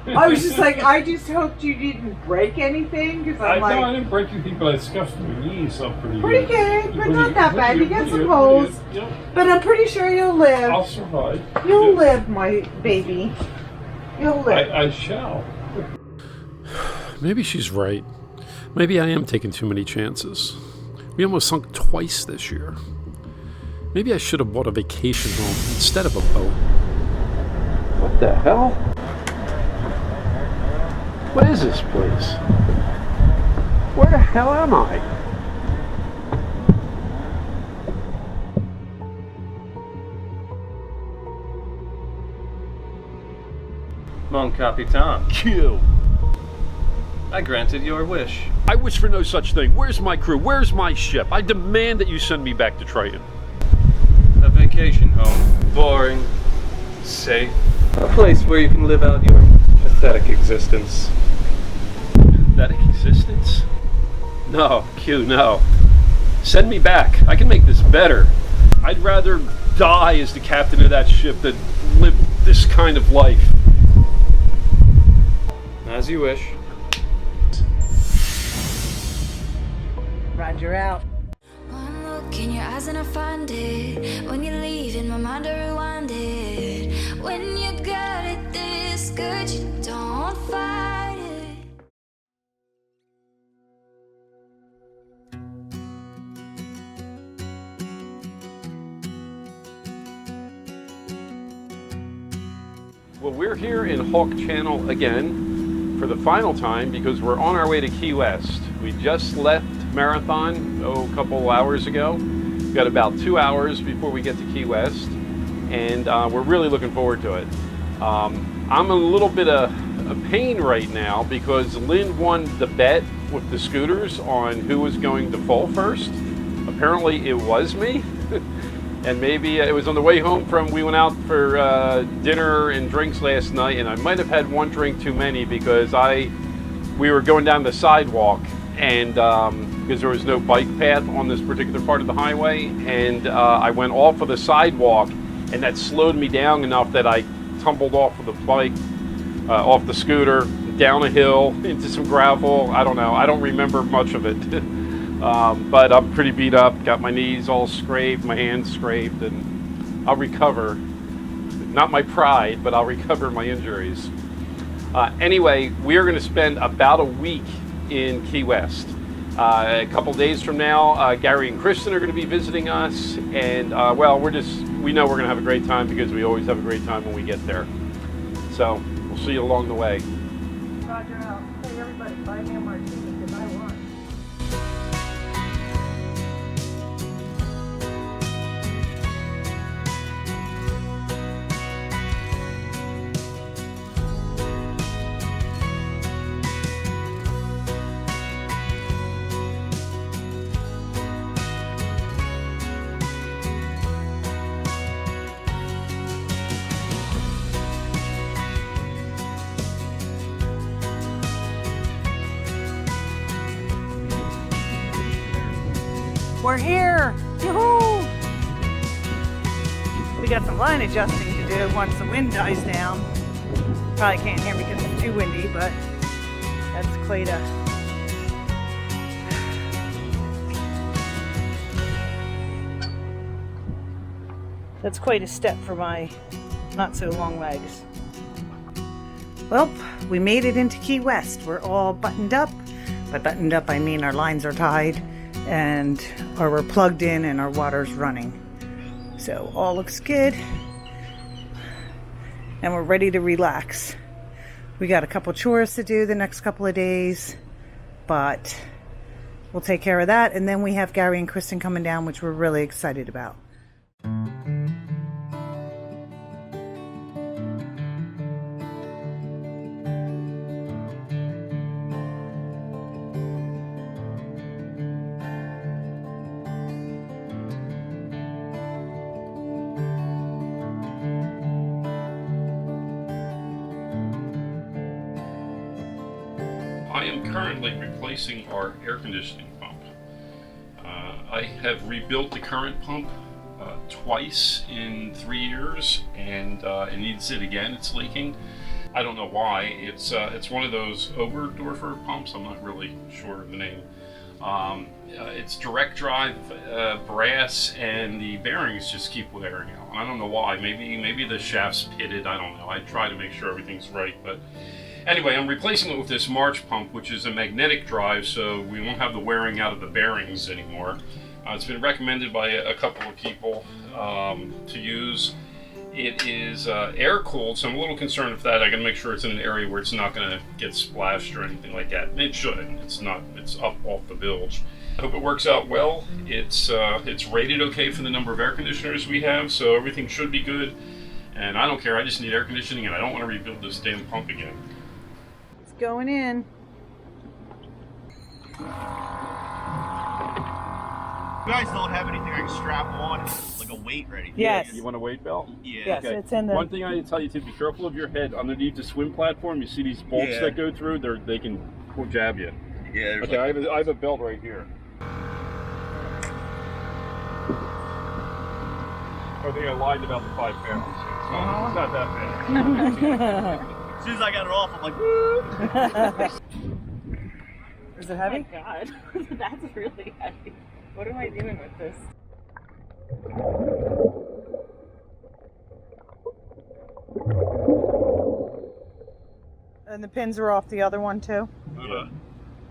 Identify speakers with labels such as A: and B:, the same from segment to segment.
A: I was just like, I just hoped you didn't break anything, because I'm like...
B: No, I didn't break anything, but I scuffed my knees up pretty
A: good, but not that bad. You get some holes.
B: Yep.
A: But I'm pretty sure you'll live.
B: I'll survive.
A: You'll live, my baby. You'll live.
B: I shall.
C: Maybe she's right. Maybe I am taking too many chances. We almost sunk twice this year. Maybe I should have bought a vacation home instead of a boat. What the hell? What is this place? Where the hell am I?
D: Mon Capitan,
C: Q.
D: I granted your wish.
C: I wish for no such thing. Where's my crew? Where's my ship? I demand that you send me back to Triton.
D: A vacation home. Boring. Safe. A place where you can live out your pathetic existence.
C: Pathetic existence? No, Q, no. Send me back. I can make this better. I'd rather die as the captain of that ship than live this kind of life.
D: As you wish.
A: Roger out.
E: One look in your eyes and I find it. When you leave in my mind I rewind it. When you got it this good, you don't fight it.
C: Well, we're here in Hawk Channel again for the final time because we're on our way to Key West. We just left Marathon, a couple hours ago. We've got about 2 hours before we get to Key West, and we're really looking forward to it. I'm a little bit of a pain right now because Lynn won the bet with the scooters on who was going to fall first. Apparently it was me. And maybe it was on the way home we went out for dinner and drinks last night, and I might have had one drink too many because we were going down the sidewalk, and because there was no bike path on this particular part of the highway, and I went off of the sidewalk, and that slowed me down enough that I tumbled off of the bike, off the scooter, down a hill, into some gravel. I don't know. I don't remember much of it. But I'm pretty beat up, got my knees all scraped, my hands scraped, and I'll recover. Not my pride, but I'll recover my injuries. Anyway, we're going to spend about a week in Key West. A couple days from now, Gary and Kristen are going to be visiting us, and well, we know we're going to have a great time because we always have a great time when we get there. So, we'll see you along the way.
A: Roger out. Hey everybody, buy me a martini because I won. We're here! Yoo-hoo! We got some line adjusting to do once the wind dies down. Probably can't hear me because it's too windy, but that's quite a... That's quite a step for my not so long legs. Well, we made it into Key West. We're all buttoned up. By buttoned up, I mean our lines are tied or we're plugged in and our water's running. So all looks good. And we're ready to relax. We got a couple chores to do the next couple of days, but we'll take care of that. And then we have Gary and Kristen coming down, which we're really excited about.
C: I am currently replacing our air conditioning pump. I have rebuilt the current pump twice in 3 years, and it needs it again. It's leaking. I don't know why. It's one of those Oberdorfer pumps. I'm not really sure of the name. It's direct drive brass, and the bearings just keep wearing out. I don't know why. Maybe the shaft's pitted. I don't know. I try to make sure everything's right, but anyway, I'm replacing it with this March pump, which is a magnetic drive, so we won't have the wearing out of the bearings anymore. It's been recommended by a couple of people to use. It is air cooled, so I'm a little concerned with that. I gotta make sure it's in an area where it's not gonna get splashed or anything like that. It shouldn't. It's not. It's up off the bilge. I hope it works out well. It's rated okay for the number of air conditioners we have, so everything should be good. And I don't care. I just need air conditioning, and I don't want to rebuild this damn pump again.
A: It's going in.
F: You guys don't have anything I can strap on, like a weight or anything?
A: Yes.
C: You want a weight belt?
F: Yeah.
A: Yes,
C: Okay.
A: it's in the.
C: One thing I tell you to be careful of your head underneath the swim platform. You see these bolts
F: Yeah.
C: that go through? They can jab you.
F: Yeah. there's
C: Okay,
F: like-
C: I have a belt right here. I think I lied about the 5 pounds. It's not that bad.
F: As soon as I got it off, I'm like, woo!
A: Is it heavy?
G: Oh my god, that's really heavy. What am I doing with this?
A: And the pins are off the other one too?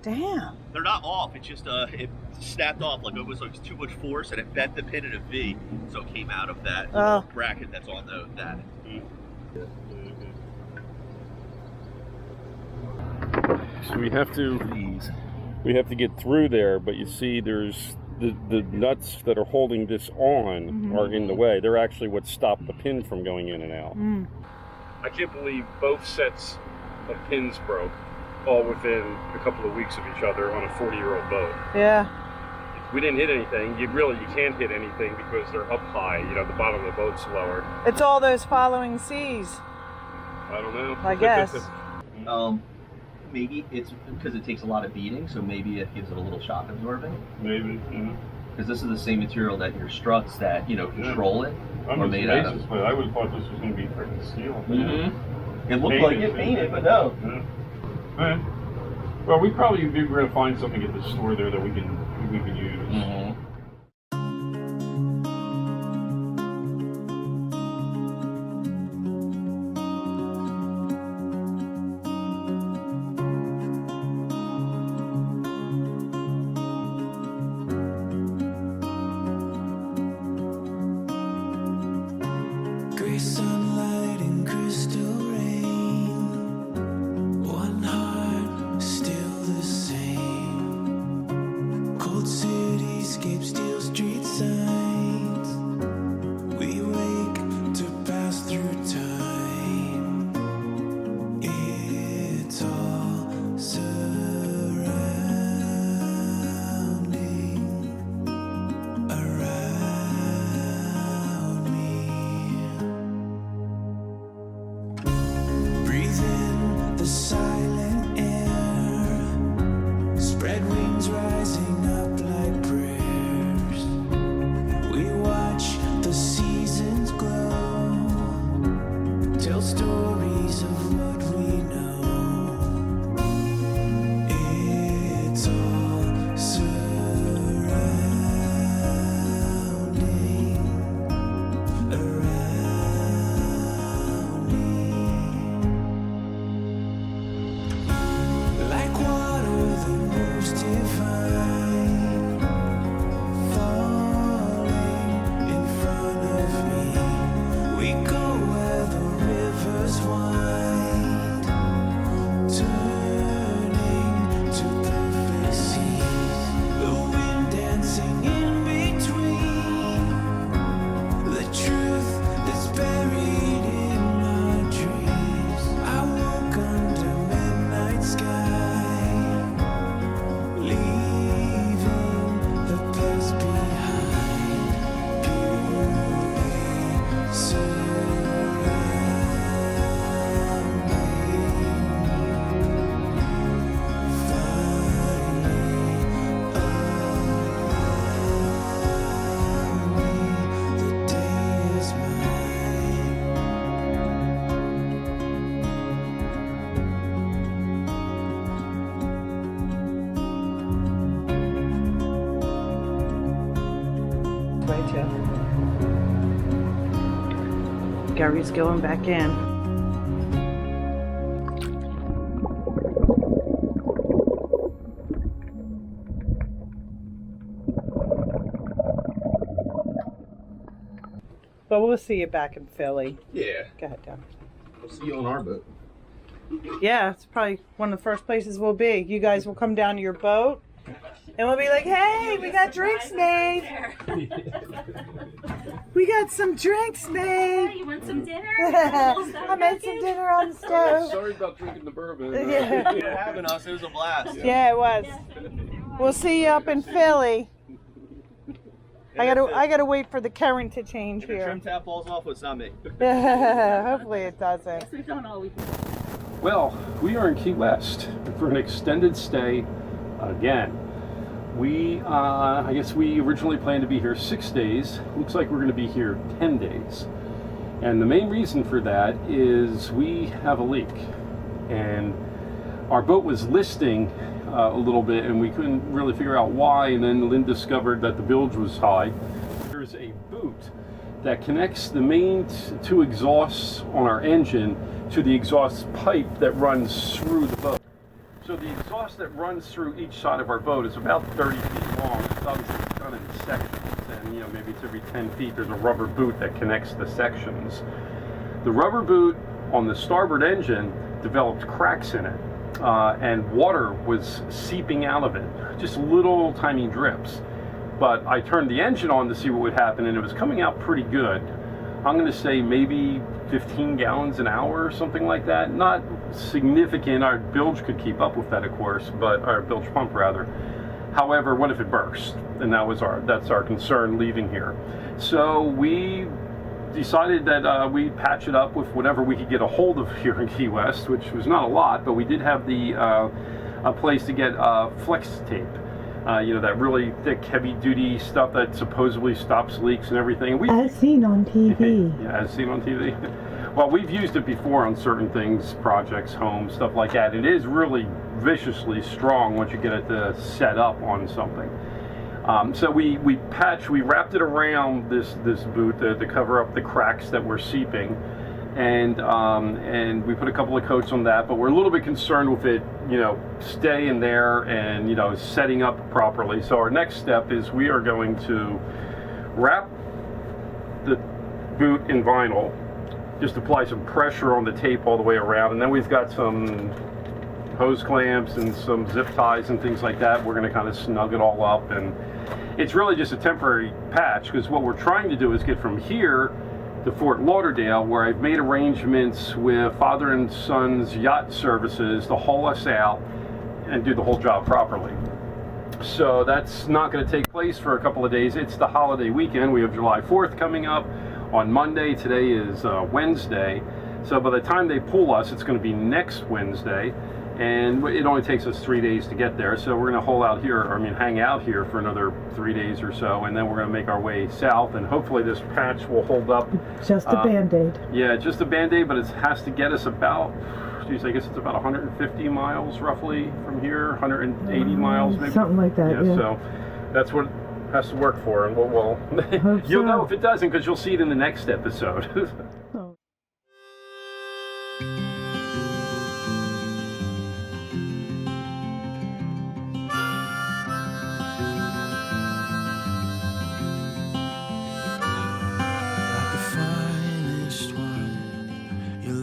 A: Damn.
F: They're not off. It's just it snapped off like it was like too much force, and it bent the pin in a V, so it came out of that little bracket that's on that.
C: So we have to get through there, but you see there's the nuts that are holding this on are in the way. They're actually what stop the pin from going in and out. I can't believe both sets of pins broke all within a couple of weeks of each other on a 40-year-old boat.
A: Yeah.
C: We didn't hit anything. You can't hit anything because they're up high. You know, the bottom of the boat's lower.
A: It's all those following seas,
C: I don't know.
A: I guess.
H: Maybe it's because it takes a lot of beating, so maybe it gives it a little shock absorbing.
C: Maybe.
H: Because this is the same material that your struts that control it are made out of.
C: But I would have thought this was going to be freaking steel.
H: It looked like it painted, but no.
C: Yeah. Well, we're going to find something at the store there that we can use.
I: Gray sunlight and crystal rain. One heart, still the same. Cold cityscape, steel street signs. We wake to pass through time. It's all surrounding around me. Breathe in the silent air. Spread wings rising up like prayers. We watch the seasons glow. Tell stories of what we know. It's all surrounding around me.
A: Gary's going back in. But we'll see you back in Philly.
F: Yeah.
A: Go ahead, Dan.
F: We'll see you on our boat.
A: Yeah, it's probably one of the first places we'll be. You guys will come down to your boat, and we'll be like, hey, we got drinks made. We got some drinks made.
G: You want some dinner?
A: I made some dinner on the stove.
C: Sorry about drinking the bourbon.
A: Yeah.
F: Thanks for having us. It was a blast.
A: Yeah, it was. We'll see you up in Philly. I gotta wait for the current to change
F: If the
A: here.
F: trim tab falls off, it's not me.
A: Hopefully it doesn't.
G: We've done all we can.
C: Well, we are in Key West for an extended stay again. I guess we originally planned to be here 6 days. Looks like we're going to be here 10 days. And the main reason for that is we have a leak. And our boat was listing a little bit and we couldn't really figure out why. And then Lynn discovered that the bilge was high. There's a boot that connects the main two exhausts on our engine to the exhaust pipe that runs through the boat. So the exhaust that runs through each side of our boat is about 30 feet long. It's obviously done in sections, and maybe it's every 10 feet there's a rubber boot that connects the sections. The rubber boot on the starboard engine developed cracks in it, and water was seeping out of it, just little tiny drips. But I turned the engine on to see what would happen, and it was coming out pretty good. I'm going to say maybe 15 gallons an hour or something like that. Not significant. Our bilge could keep up with that, of course, but our bilge pump rather. However, what if it burst? And that's our concern leaving here. So we decided that we'd patch it up with whatever we could get a hold of here in Key West, which was not a lot, but we did have a place to get flex tape. That really thick, heavy-duty stuff that supposedly stops leaks and everything.
A: As seen on TV.
C: Yeah, as seen on TV. Well, we've used it before on certain things, projects, homes, stuff like that. It is really viciously strong once you get it to set up on something. So we wrapped it around this boot to cover up the cracks that were seeping. And we put a couple of coats on that, but we're a little bit concerned with it, staying there and, setting up properly. So our next step is we are going to wrap the boot in vinyl, just apply some pressure on the tape all the way around, and then we've got some hose clamps and some zip ties and things like that. We're going to kind of snug it all up, and it's really just a temporary patch, because what we're trying to do is get from here to Fort Lauderdale, where I've made arrangements with Father and Son's Yacht Services to haul us out and do the whole job properly. So that's not going to take place for a couple of days. It's the holiday weekend. We have July 4th coming up on Monday. Today is Wednesday. So by the time they pull us, it's going to be next Wednesday. And it only takes us 3 days to get there. So we're going to hang out here for another 3 days or so. And then we're going to make our way south. And hopefully this patch will hold up.
A: Just a Band-Aid.
C: Yeah, just a Band-Aid, but it has to get us about, I guess it's about 150 miles roughly from here. 180 miles maybe.
A: Something like that, yeah.
C: So that's what has to work for. And you'll know if it doesn't, because you'll see it in the next episode.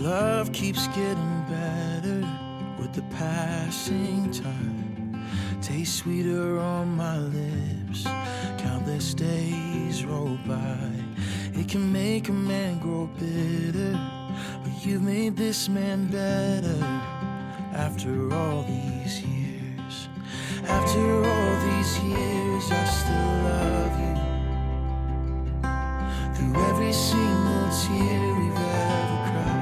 I: Love keeps getting better with the passing time. Tastes sweeter on my lips. Countless days roll by. It can make a man grow bitter, but you've made this man better. After all these years, after all these years, I still love you. Through every single tear we've ever cried.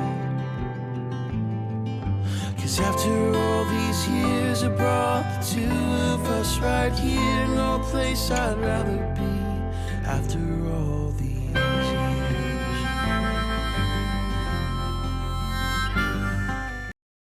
I: After all these years, I brought the two of us right here. No place I'd rather be. After all these